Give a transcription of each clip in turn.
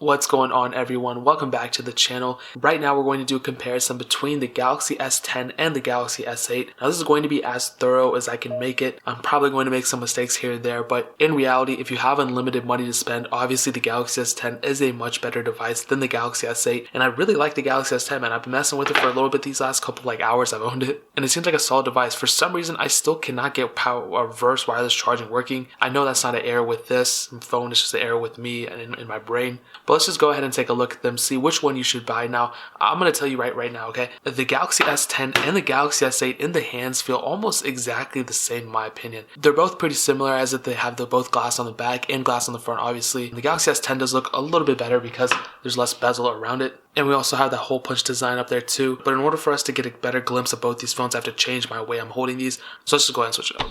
What's going on, everyone? Welcome back to the channel. Right now we're going to do a comparison between the Galaxy S10 and the Galaxy S8. Now this is going to be as thorough as I can make it. I'm probably going to make some mistakes here and there, but in reality, if you have unlimited money to spend, obviously the Galaxy S10 is a much better device than the Galaxy S8. And I really like the Galaxy S10, man. I've been messing with it for a little bit these last couple hours I've owned it. And it seems like a solid device. For some reason, I still cannot get reverse wireless charging working. I know that's not an error with this phone, it's just an error with me and in my brain. But let's just go ahead and take a look at them, see which one you should buy. Now, I'm going to tell you right now, okay? The Galaxy S10 and the Galaxy S8 in the hands feel almost exactly the same in my opinion. They're both pretty similar as if they have both glass on the back and glass on the front, obviously. The Galaxy S10 does look a little bit better because there's less bezel around it. And we also have that hole punch design up there too. But in order for us to get a better glimpse of both these phones, I have to change my way I'm holding these. So let's just go ahead and switch it up.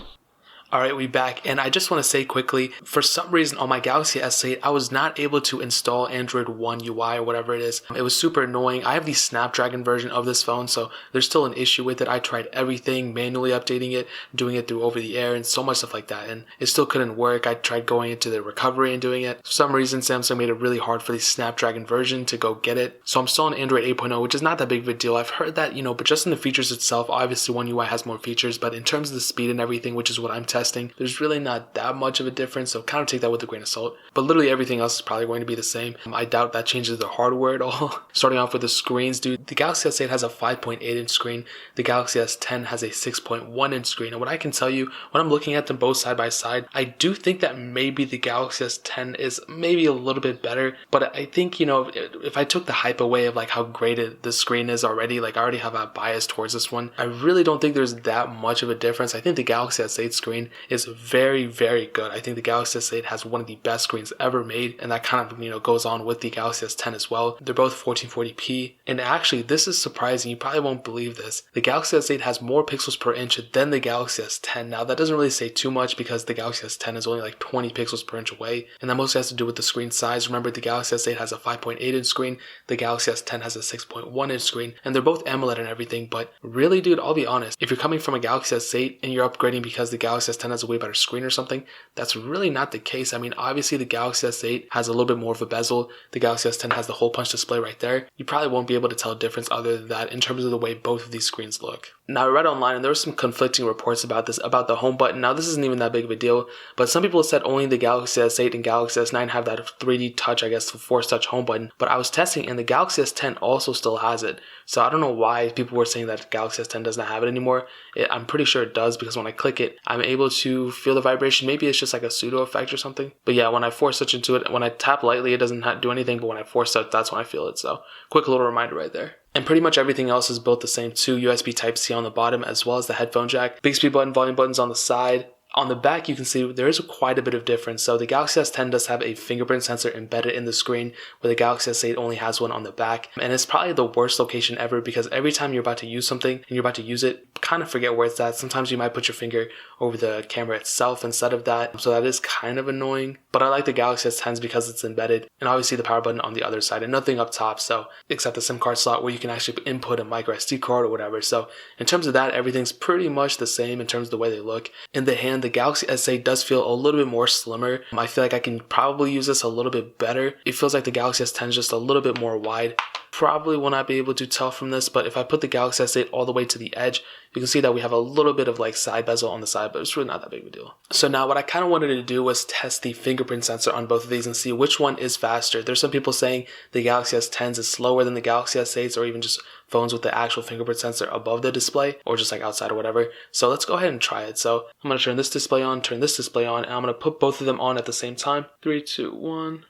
Alright, we back, and I just want to say quickly, for some reason on my Galaxy S8, I was not able to install Android One UI or whatever it is. It was super annoying. I have the Snapdragon version of this phone, so there's still an issue with it. I tried everything, manually updating it, doing it through over the air, and so much stuff like that, and it still couldn't work. I tried going into the recovery and doing it. For some reason, Samsung made it really hard for the Snapdragon version to go get it. So I'm still on Android 8.0, which is not that big of a deal. I've heard that, but just in the features itself, obviously One UI has more features, but in terms of the speed and everything, which is what I'm testing, there's really not that much of a difference, so kind of take that with a grain of salt. But literally everything else is probably going to be the same. I doubt that changes the hardware at all. Starting off with the screens, dude, the Galaxy S8 has a 5.8 inch screen. The Galaxy S10 has a 6.1 inch screen. And what I can tell you, when I'm looking at them both side by side, I do think that maybe the Galaxy S10 is maybe a little bit better. But I think, if I took the hype away of like how great the screen is already, like I already have a bias towards this one, I really don't think there's that much of a difference. I think the Galaxy S8 screen is very good. I think the Galaxy S8 has one of the best screens ever made, and that kind of goes on with the Galaxy S10 as well. They're both 1440p, and actually this is surprising. You probably won't believe this. The Galaxy S8 has more pixels per inch than the Galaxy S10. Now that doesn't really say too much because the Galaxy S10 is only like 20 pixels per inch away, and that mostly has to do with the screen size. Remember, the Galaxy S8 has a 5.8 inch screen, the Galaxy S10 has a 6.1 inch screen, and they're both AMOLED and everything. But really, dude, I'll be honest, if you're coming from a Galaxy S8 and you're upgrading because the Galaxy S10 has a way better screen or something, that's really not the case. I mean, obviously the Galaxy S8 has a little bit more of a bezel. The Galaxy S10 has the hole punch display right there. You probably won't be able to tell a difference other than that in terms of the way both of these screens look. Now, I read online and there were some conflicting reports about this, about the home button. Now, this isn't even that big of a deal, but some people said only the Galaxy S8 and Galaxy S9 have that 3D touch, I guess, force touch home button. But I was testing and the Galaxy S10 also still has it. So I don't know why people were saying that Galaxy S10 doesn't have it anymore. I'm pretty sure it does because when I click it, I'm able to feel the vibration. Maybe it's just like a pseudo effect or something. But yeah, when I force touch into it, when I tap lightly, it doesn't do anything. But when I force touch, that's when I feel it. So quick little reminder right there. And pretty much everything else is built the same too. USB Type-C on the bottom as well as the headphone jack. Big speed button, volume buttons on the side. On the back, you can see there is quite a bit of difference. So the Galaxy S10 does have a fingerprint sensor embedded in the screen, where the Galaxy S8 only has one on the back. And it's probably the worst location ever because every time you're about to use something and you're about to use it, kind of forget where it's at. Sometimes you might put your finger over the camera itself instead of that. So that is kind of annoying. But I like the Galaxy S10s because it's embedded. And obviously the power button on the other side and nothing up top. So except the SIM card slot where you can actually input a micro SD card or whatever. So in terms of that, everything's pretty much the same in terms of the way they look. In the hand, the Galaxy S8 does feel a little bit more slimmer. I feel like I can probably use this a little bit better. It feels like the Galaxy S10 is just a little bit more wide. Probably will not be able to tell from this, but if I put the Galaxy S8 all the way to the edge, you can see that we have a little bit of like side bezel on the side, but it's really not that big of a deal. So now what I kind of wanted to do was test the fingerprint sensor on both of these and see which one is faster. There's some people saying the Galaxy S10s is slower than the Galaxy S8s, or even just phones with the actual fingerprint sensor above the display, or just like outside or whatever. So let's go ahead and try it. So I'm going to turn this display on, and I'm going to put both of them on at the same time. 3, 2, 1.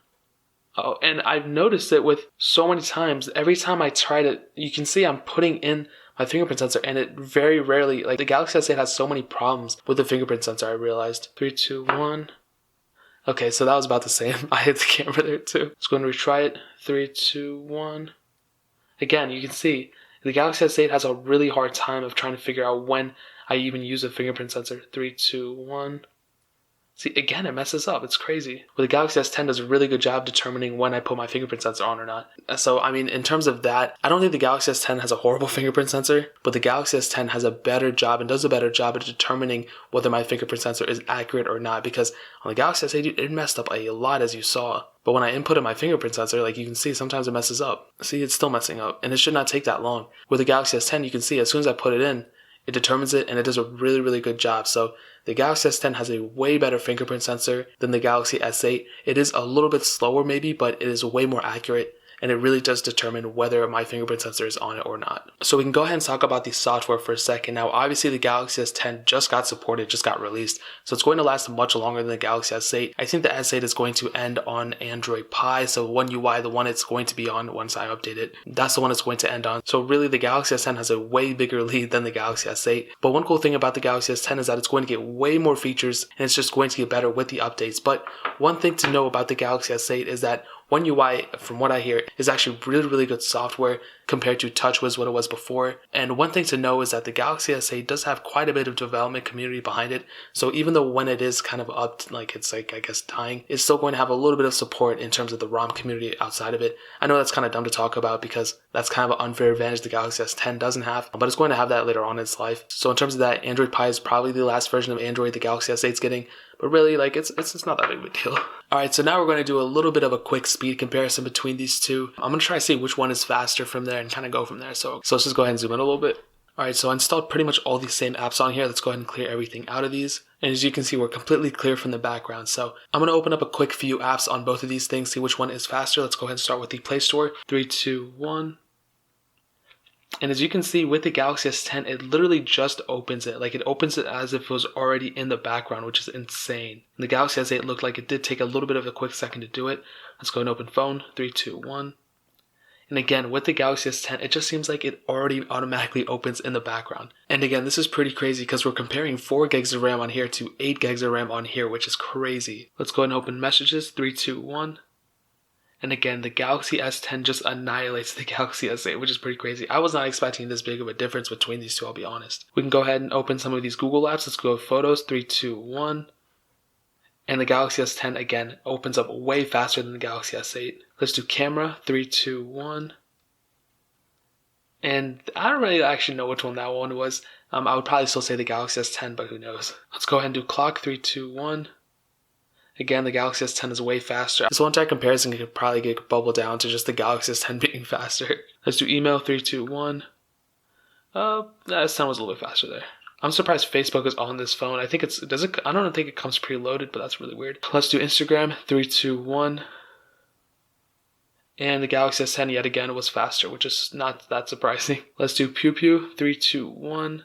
Oh, and I've noticed it with so many times. Every time I tried it, you can see I'm putting in my fingerprint sensor, and it very rarely, like the Galaxy S8 has so many problems with the fingerprint sensor, I realized. 3, 2, 1. Okay, so that was about the same. I hit the camera there too. Just going to retry it. 3, 2, 1. Again, you can see the Galaxy S8 has a really hard time of trying to figure out when I even use a fingerprint sensor. 3, 2, 1. See, again, it messes up. It's crazy. But the Galaxy S10 does a really good job determining when I put my fingerprint sensor on or not. So, I mean, in terms of that, I don't think the Galaxy S10 has a horrible fingerprint sensor, but the Galaxy S10 has a better job and does a better job at determining whether my fingerprint sensor is accurate or not, because on the Galaxy S8, it messed up a lot, as you saw. But when I inputted my fingerprint sensor, like you can see, sometimes it messes up. See, it's still messing up, and it should not take that long. With the Galaxy S10, you can see as soon as I put it in, it determines it, and it does a really, really good job. So the Galaxy S10 has a way better fingerprint sensor than the Galaxy S8. It is a little bit slower maybe, but it is way more accurate, and it really does determine whether my fingerprint sensor is on it or not. So we can go ahead and talk about the software for a second. Now, obviously the Galaxy S10 just got supported, just got released, so it's going to last much longer than the Galaxy S8. I think the S8 is going to end on Android Pie, so One UI, the one it's going to be on once I update it, that's the one it's going to end on. So really the Galaxy S10 has a way bigger lead than the Galaxy S8. But one cool thing about the Galaxy S10 is that it's going to get way more features, and it's just going to get better with the updates. But one thing to know about the Galaxy S8 is that One UI, from what I hear, is actually really, really good software compared to TouchWiz, what it was before. And one thing to know is that the Galaxy S8 does have quite a bit of development community behind it. So even though when it is kind of up, like it's like, I guess, dying, it's still going to have a little bit of support in terms of the ROM community outside of it. I know that's kind of dumb to talk about because that's kind of an unfair advantage the Galaxy S10 doesn't have, but it's going to have that later on in its life. So in terms of that, Android Pie is probably the last version of Android the Galaxy S8 is getting. But really, like, it's not that big of a deal. Alright, so now we're going to do a little bit of a quick speed comparison between these two. I'm going to try to see which one is faster from there and kind of go from there. So let's just go ahead and zoom in a little bit. Alright, so I installed pretty much all these same apps on here. Let's go ahead and clear everything out of these. And as you can see, we're completely clear from the background. So I'm going to open up a quick few apps on both of these things, see which one is faster. Let's go ahead and start with the Play Store. 3, 2, 1. And as you can see with the Galaxy S10, it literally just opens it. Like, it opens it as if it was already in the background, which is insane. And the Galaxy S8 looked like it did take a little bit of a quick second to do it. Let's go and open phone. 3, 2, 1. And again, with the Galaxy S10, it just seems like it already automatically opens in the background. And again, this is pretty crazy because we're comparing 4 gigs of RAM on here to 8 gigs of RAM on here, which is crazy. Let's go and open messages. 3, 2, 1. And again, the Galaxy S10 just annihilates the Galaxy S8, which is pretty crazy. I was not expecting this big of a difference between these two, I'll be honest. We can go ahead and open some of these Google apps. Let's go with Photos. 3, 2, 1. And the Galaxy S10, again, opens up way faster than the Galaxy S8. Let's do Camera. 3, 2, 1. And I don't really actually know which one that one was. I would probably still say the Galaxy S10, but who knows. Let's go ahead and do Clock. 3, 2, 1. Again, the Galaxy S10 is way faster. This one track comparison could probably get bubbled down to just the Galaxy S10 being faster. Let's do Email. 3, 2, 1. The S10 was a little bit faster there. I'm surprised Facebook is on this phone. I think I don't think it comes preloaded, but that's really weird. Let's do Instagram. 3, 2, 1. And the Galaxy S10 yet again was faster, which is not that surprising. Let's do Pew Pew. 3, 2, 1.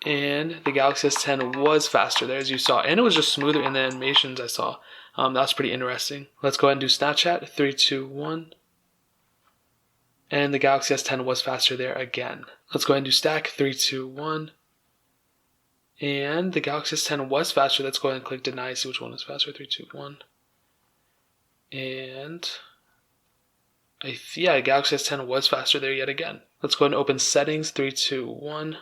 And the Galaxy S10 was faster there, as you saw. And it was just smoother in the animations I saw. That's pretty interesting. Let's go ahead and do Snapchat. 3, 2, 1. And the Galaxy S10 was faster there again. Let's go ahead and do Stack. 3, 2, 1. And the Galaxy S10 was faster. Let's go ahead and click Deny, see which one is faster. 3, 2, 1. And yeah, Galaxy S10 was faster there yet again. Let's go ahead and open Settings. 3, 2, 1.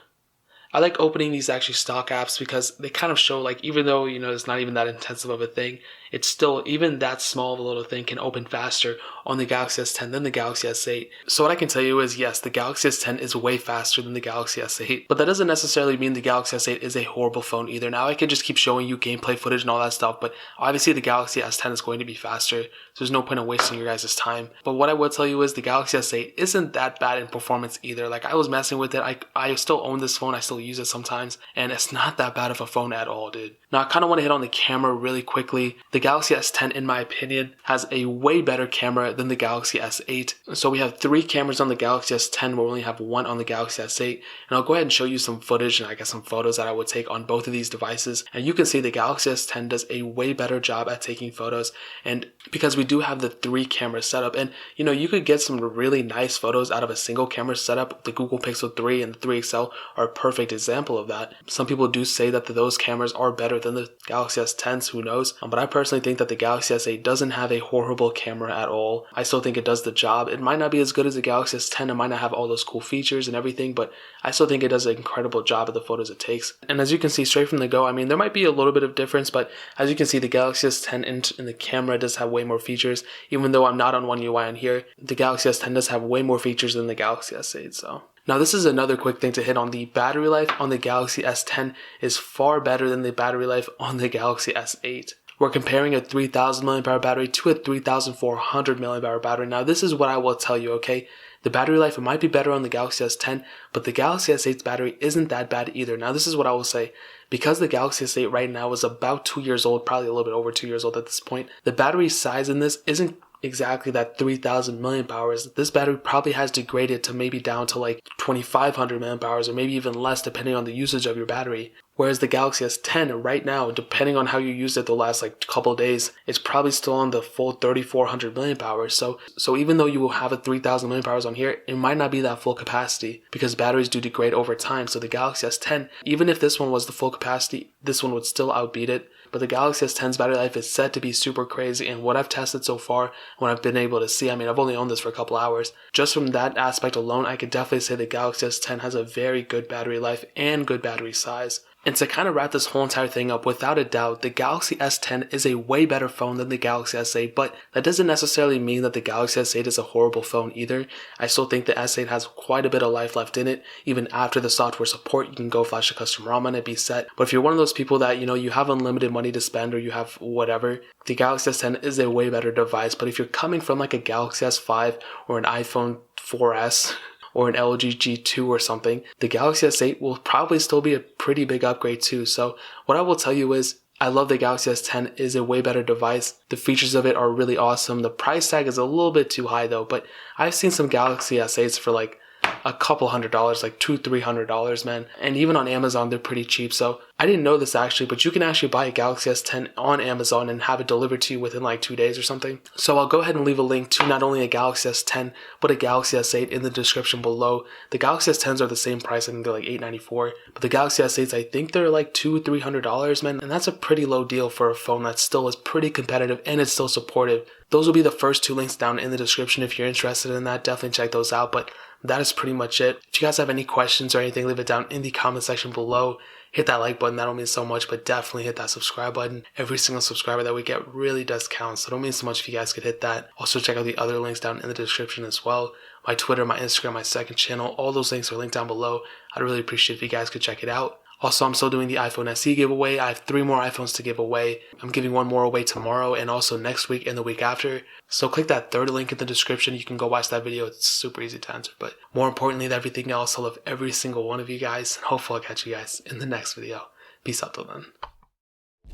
I like opening these actually stock apps because they kind of show, like, even though, you know, it's not even that intensive of a thing, it's still, even that small of a little thing can open faster on the Galaxy S10 than the Galaxy S8. So what I can tell you is, yes, the Galaxy S10 is way faster than the Galaxy S8, but that doesn't necessarily mean the Galaxy S8 is a horrible phone either. Now I can just keep showing you gameplay footage and all that stuff, but obviously the Galaxy S10 is going to be faster, so there's no point in wasting your guys' time. But what I will tell you is the Galaxy S8 isn't that bad in performance either. Like, I was messing with it, I still own this phone, I still use it sometimes, and it's not that bad of a phone at all, dude. Now I kind of want to hit on the camera really quickly. The Galaxy S10, in my opinion, has a way better camera than the Galaxy S8. So we have 3 cameras on the Galaxy S10, we only have 1 on the Galaxy S8. And I'll go ahead and show you some footage and I guess some photos that I would take on both of these devices. And you can see the Galaxy S10 does a way better job at taking photos. And because we do have the 3 camera setup, and you know, you could get some really nice photos out of a single camera setup. The Google Pixel 3 and the 3 XL are a perfect example of that. Some people do say that those cameras are better than the Galaxy S10s, who knows? But I personally personally think that the Galaxy S8 doesn't have a horrible camera at all. I still think it does the job. It might not be as good as the Galaxy S10, it might not have all those cool features and everything, but I still think it does an incredible job of the photos it takes. And as you can see straight from the go, I mean, there might be a little bit of difference, but as you can see, the Galaxy S10 in the camera does have way more features. Even though I'm not on One UI on here, the Galaxy S10 does have way more features than the Galaxy S8, so. Now this is another quick thing to hit on. The battery life on the Galaxy S10 is far better than the battery life on the Galaxy S8. We're comparing a 3000 mAh battery to a 3400 mAh battery. Now this is what I will tell you, okay? The battery life might be better on the Galaxy S10, but the Galaxy S8's battery isn't that bad either. Now this is what I will say. Because the Galaxy S8 right now is about 2 years old, probably a little bit over 2 years old at this point, the battery size in this isn't exactly that 3000 mAh. This battery probably has degraded to maybe down to like 2500 mAh or maybe even less depending on the usage of your battery. Whereas the Galaxy S10 right now, depending on how you used it the last like couple days, it's probably still on the full 3400 mAh. So even though you will have a 3000 mAh on here, it might not be that full capacity because batteries do degrade over time. So the Galaxy S10, even if this one was the full capacity, this one would still outbeat it. But the Galaxy S10's battery life is set to be super crazy, and what I've tested so far, what I've been able to see, I mean, I've only owned this for a couple hours. Just from that aspect alone, I could definitely say the Galaxy S10 has a very good battery life and good battery size. And to kind of wrap this whole entire thing up, without a doubt, the Galaxy S10 is a way better phone than the Galaxy S8, but that doesn't necessarily mean that the Galaxy S8 is a horrible phone either. I still think the S8 has quite a bit of life left in it. Even after the software support, you can go flash a custom ROM on it, be set. But if you're one of those people that, you have unlimited money to spend or you have whatever, the Galaxy S10 is a way better device. But if you're coming from like a Galaxy S5 or an iPhone 4S, or an LG G2 or something, the Galaxy S8 will probably still be a pretty big upgrade too. So what I will tell you is, I love the Galaxy S10. It is a way better device. The features of it are really awesome. The price tag is a little bit too high though, but I've seen some Galaxy S8s for like a couple $100, like $200-300, man. And even on Amazon, they're pretty cheap. So I didn't know this actually, but you can actually buy a Galaxy S10 on Amazon and have it delivered to you within like 2 days or something. So I'll go ahead and leave a link to not only a Galaxy S10, but a Galaxy S8 in the description below. The Galaxy S10s are the same price. I think they're like $894, but the Galaxy S8s, I think they're like $200-300, man. And that's a pretty low deal for a phone that still is pretty competitive and it's still supportive. Those will be the first 2 links down in the description. If you're interested in that, definitely check those out. But that is pretty much it. If you guys have any questions or anything, leave it down in the comment section below. Hit that like button, that'll mean so much, but definitely hit that subscribe button. Every single subscriber that we get really does count, so it don't mean so much if you guys could hit that. Also check out the other links down in the description as well. My Twitter, my Instagram, my second channel, all those links are linked down below. I'd really appreciate if you guys could check it out. Also, I'm still doing the iPhone SE giveaway. I have 3 more iPhones to give away. I'm giving 1 more away tomorrow and also next week and the week after. So click that 3rd link in the description. You can go watch that video. It's super easy to answer. But more importantly than everything else, I love every single one of you guys. And hopefully I'll catch you guys in the next video. Peace out till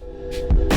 then.